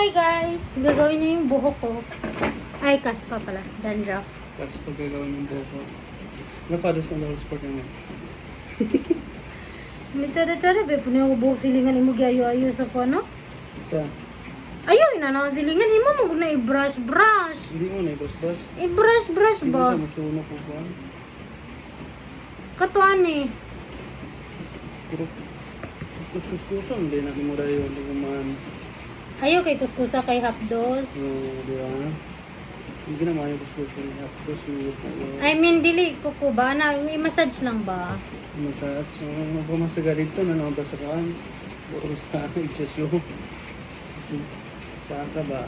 Hi guys! Gagawin niyo yung buhok ko. Ay, kaspa pala. Dandruff. Tapos pag gagawin yung buhok ko. Ano Father's and Lord's Sport naman? Hindi tsada-tsada. Be, puno ako buhok silingan. Imo giayo-ayo sa ko, no? Sa? Ayaw, inanaw silingan. Imo mo na i-brush. Hindi mo na i-bus-bus. I-brush Hindi ba? siya musuno po ba? Katuan eh. Pero kuskus-kuson. Hindi natin mo rin yung luguman. Ayaw kay kuskusa kay hapdos. Di ba? Hindi naman yung kuskuson. Tapos may I mean, dili kuko ba? I-massage lang ba? massage. So, magpamasaga dito na naman ba sa kaan? Puro sa ichasyo. Saan ka ba?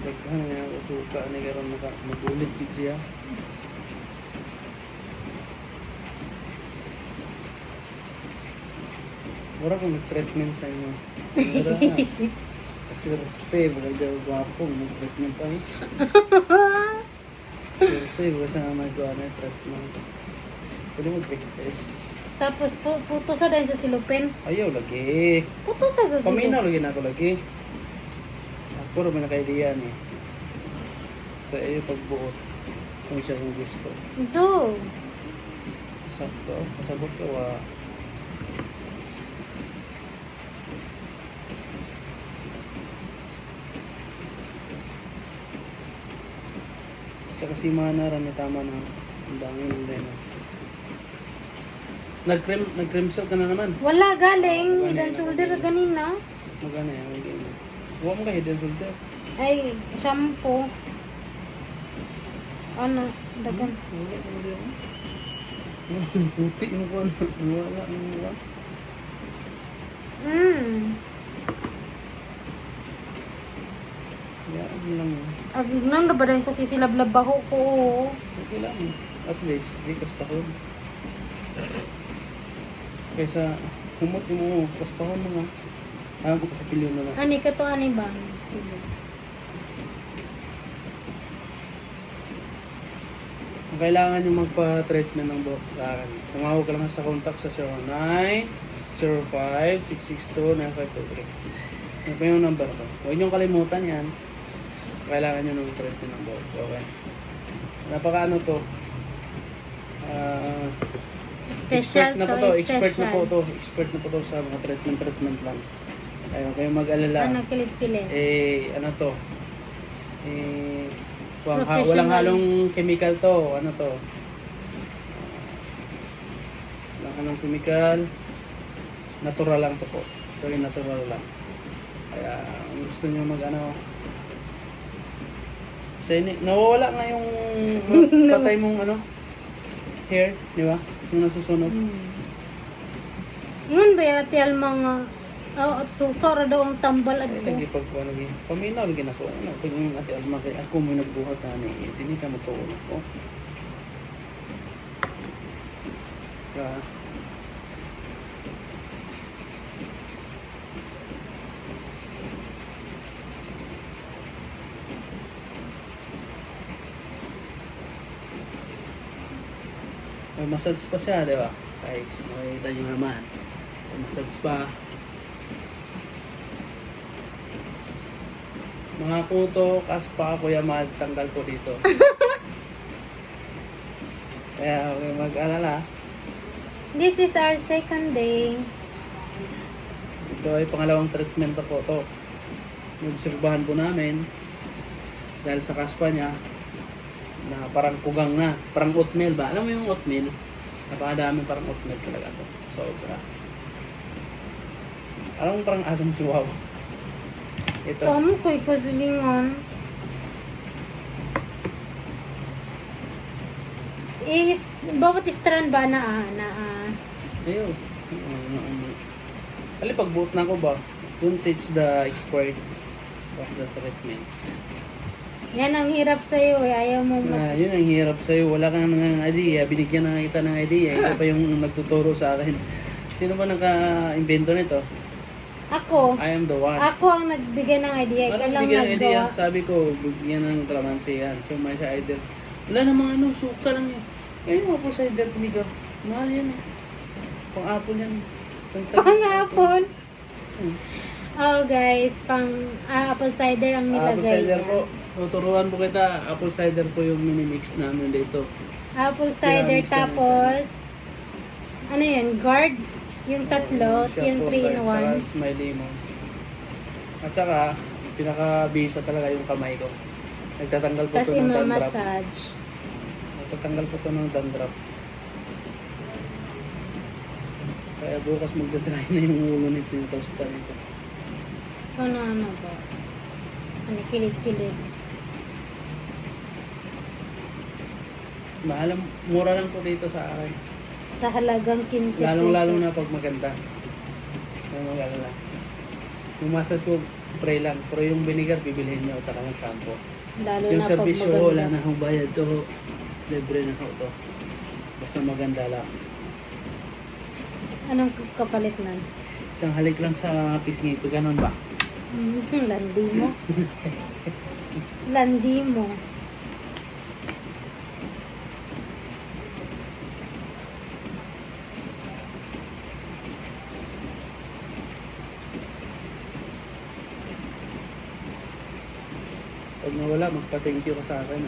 Daghan niya ako suka ni karon magulit gid siya. Mura kung nag-treatment sa inyo. Mura na. Kasi baka daw gwapo, mag-treatment pa eh. Swerte, baka sa nagawa na treatment. Pwede mag-request. Tapos puto sa din sa silupin. Ayaw lagi. Puto sa silupin. Paminaw lagi na ako lagi. Puro may naka-idea ni. Sa iyo pagbuot. Kung siya kung gusto. Ito. Sakto. Pasabot ka wa. Sa kasi mana rin tama na. Ang dami ng deno. Nag-cream silk ka na naman. Wala galing. Hidden shoulder ganina. Magana yan. Huwag mo ka hidden shoulder. Ay, shampoo. Ano, dagan. Wala ka na diyan. Puti mo ko. Wala mo ba? Yan lang yun. Nang nabadan ko sisilab-lab ako ko. Okay lang. At least, di kaspahon. Kaysa humot mo, kaspahon mo nga. Ayaw ko kapilyo na lang. Ani ka to, ani ba? Kung kailangan nyo magpa-treatment ng buhok sa akin, tumawag ka lang sa contact sa 09-05-662-9523. Ano pa yung number ko? Huwag nyo kalimutan yan. Kailangan nyo ng treatment ng buhok. Okay. Napaka ano to? Special expert na to, po to. Expert na po special. to. Expert na po to sa mga treatment lang. Ayaw kayo mag-alala. Ano, kilit-kilit. Ano to? Professional. Walang halong chemical to. Ano to? Walang halong chemical. Natural lang to po. Ito yung natural lang. Kaya kung gusto nyo mag-ano, nawawala nga yung patay mong ano, hair, di ba? Yung nasusunog. Yun ba yung ati mga at suka ra daw ang tambal at Ay, ko. lagi pagkuha lagi. Paminaw lagi na ko. Ano, pag yung ate Alma kay ako may nagbuhat na ni, hindi ka matuon ako. Kaya, may massage pa siya, di ba? Guys, nakikita nyo naman. May massage pa. Mga kuto, kaspa, kuya mahal, tanggal po dito. Kaya, okay, mag-alala. This is our second day. Ito ay pangalawang treatment pa po to. Nagsurbahan po namin. Dahil sa kaspa niya, na parang kugang na. Parang oatmeal ba? Alam mo yung oatmeal? Napakadami parang oatmeal talaga to. Sobra. Alam mo parang asam siwaw. Ito. So, amo ko'y kazulingon. Bawat strand ba na Ayun. Kali pagbuot na ko ba, don't teach the expert of the treatment. yan ang hirap sa'yo eh. Ayaw mo Yun ang hirap sa'yo. Wala kang ng idea. Binigyan na kita ng idea. Ikaw pa yung nagtuturo sa akin. Sino ba naka-invento nito? Ako. I am the one. Ako ang nagbigay ng idea. Ikaw lang bigyan ng idea? naggawa. Sabi ko, bigyan ng kalamansi yan. So, may sa idea. Wala namang ano, suka lang yan. Kaya yung apple cider vinegar. Mahal yan eh. Pang-apple yan. Pang-apple. Hmm. Oh guys, apple cider ang Apple nilagay cider niya. po. Tuturuan po kita. Apple cider po yung minimix namin dito. Apple cider Mix namin tapos ano yun, guard? Yung tatlo, Siya yung po, 3 in saka 1. may lemon. At saka, pinaka-bisa talaga yung kamay ko. Nagtatanggal po Tapos ito ng dandruff. imamassage. Nagtatanggal po ito ng dandruff. Kaya bukas magdadry na yung ulo nito yung toastan nito. Ano ba? Ano, kilid-kilid. Mahal, mura lang po dito sa akin. Sa halagang 15 pesos. Lalong-lalo na pag maganda. Kaya mag-alala. Yung massage ko, spray lang. Pero yung vinegar, bibilhin nyo at saka yung shampoo. Lalo Yung na pag servisyo, maganda. wala na akong bayad to. Libre na ako to. Basta maganda lang. Anong kapalit nun? Isang halik lang sa pisngi ko, ganun ba? Landi mo. Landi mo. Pag nawala, magpa-thank you ka sa akin.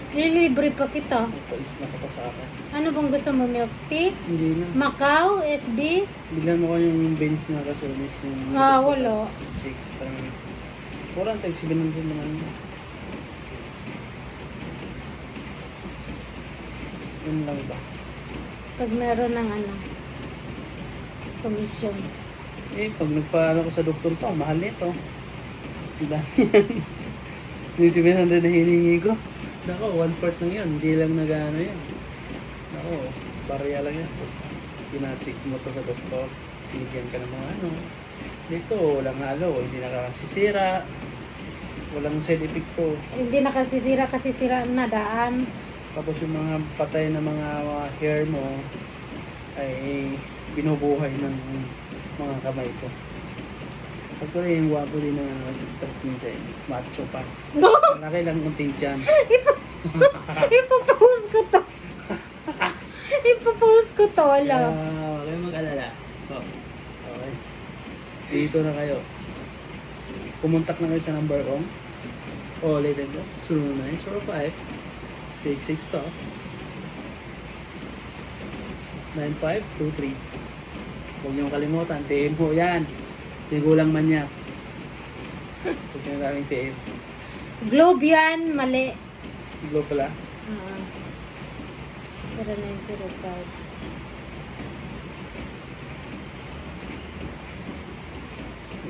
Nililibre pa kita. Magpa-is na ka pa sa akin. Ano bang gusto mo? Milk tea? Hindi na. Macau? SB? Bigyan mo ko yung beans na kasunis. Yung Wala. Shake. Kurang tag 700 naman. Yun lang ba? Pag meron ng komisyon. Pag nagpaano ko sa doktor to, mahal nito. Diba yan? Yung 700 na hiningi ko. Nako, 1/4 lang yun. Hindi lang nag-ano yun. Nako, barya lang yan. Pina-check mo to sa doktor. Binigyan ka ng mga ano. Dito, walang halo. Hindi nakakasisira. Walang side effect to. Hindi nakasisira kasi sira na daan. Tapos yung mga patay na mga hair mo ay binubuhay ng mga kamay ko. Actually, yung wapo din ng treatment sa inyo. Macho pa. Malaki lang kunting tiyan. Ipopost ko to. Ipopost ko to, alam. Huwag kayong mag-alala. Oh. Okay. Dito na kayo. Kumontak na kayo sa number ko. O, ulitin ko. 0905-662 9523. Huwag niyo kalimutan. TM po yan. Tigulang man niya. Huwag niyo daming TM. Globe yan, mali. Glow pala. 0905.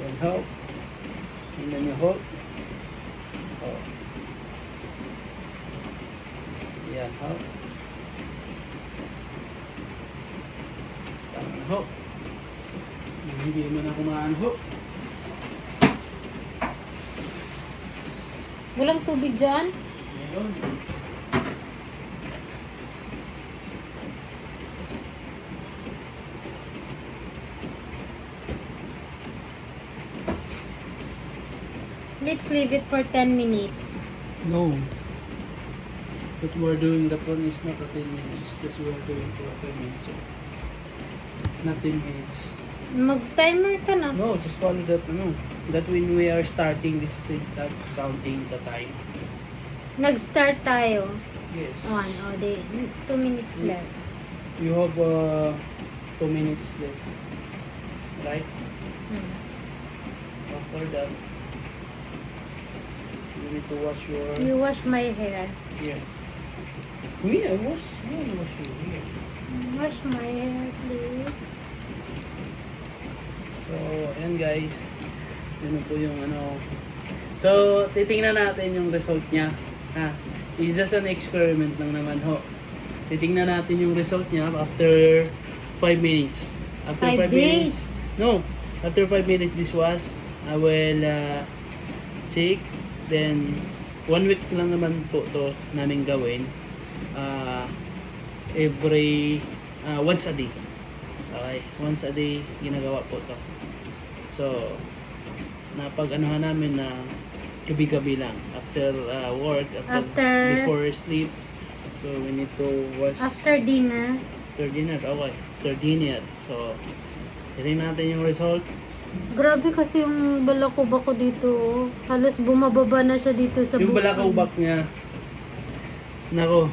Yan, hope. Tingnan niyo, hope. Oh. Yan, hope. Tama, hope. Hindi man ako maano, hope. Walang tubig dyan? Meron. Let's leave it for 10 minutes. No. What we're doing, that one is not a 10 minutes. This we're doing for 5 minutes. So, not 10 minutes. Mag-timer ka na. No, just follow that, that when we are starting this thing, that counting the time. Nag-start tayo. Yes. 2 minutes left. You have 2 minutes left. Right? After that, you need to wash your You wash my hair. hair. Me, I wash your hair. Wash my hair, please. So, ayan guys. Yun po yung So, titingnan natin yung result niya. Ha? It's just an experiment lang naman ho. Titingnan natin yung result niya after 5 minutes. After 5 minutes. No. After 5 minutes this was, I will check. Then, 1 week lang naman po to namin gawin. Every once a day. Okay, once a day ginagawa po to. So, napag-anuhan namin na gabi-gabi lang after work, After- before sleep. So, we need to wash After dinner. Third year. Okay. Third year. So, tingnan natin yung result. Grabe kasi yung balakubak ko dito. Oh. Halos bumababa na siya dito sa Yung bukid. balakubak niya, nako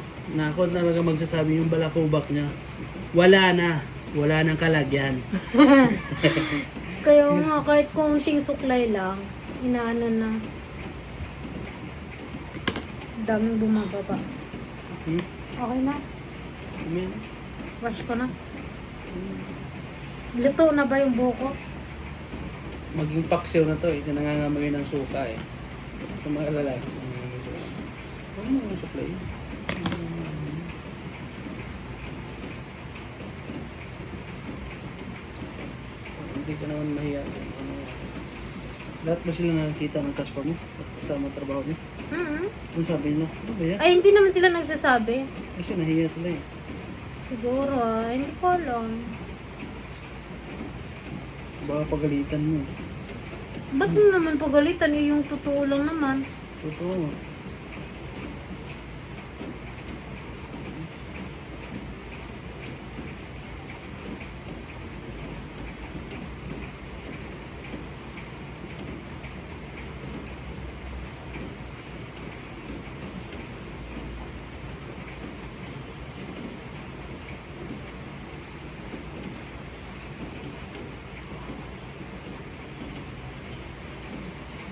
talaga magsasabi yung balakubak niya, wala nang kalagyan. Kaya nga, kahit konting suklay lang, inaano na. Daming bumababa. Okay na. Amen. Wash ko na. Luto na ba yung buhok ko? Maging paksiw na to eh, kasi nangangamay ng suka eh. Ito mga lalaki. Ano mo yung supply? Hindi ka naman mahiya. Ano, lahat ba sila nakakita ng kaspa mo? Kasama trabaho niyo? Ano sabi nila? Ano ba yan? Ay, hindi naman sila nagsasabi. Kasi nahiya sila eh. Siguro, hindi ko alam. Baka pagalitan mo. Ba't mo naman pagalitan? Yung totoo lang naman. Totoo.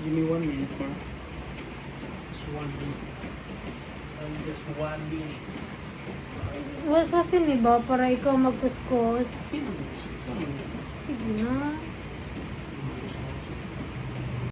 Give me 1 minute more. Just 1 minute. Just 1 minute. Waswasin, diba? Para ikaw magkuskus. Hindi mo gusto. Sige na.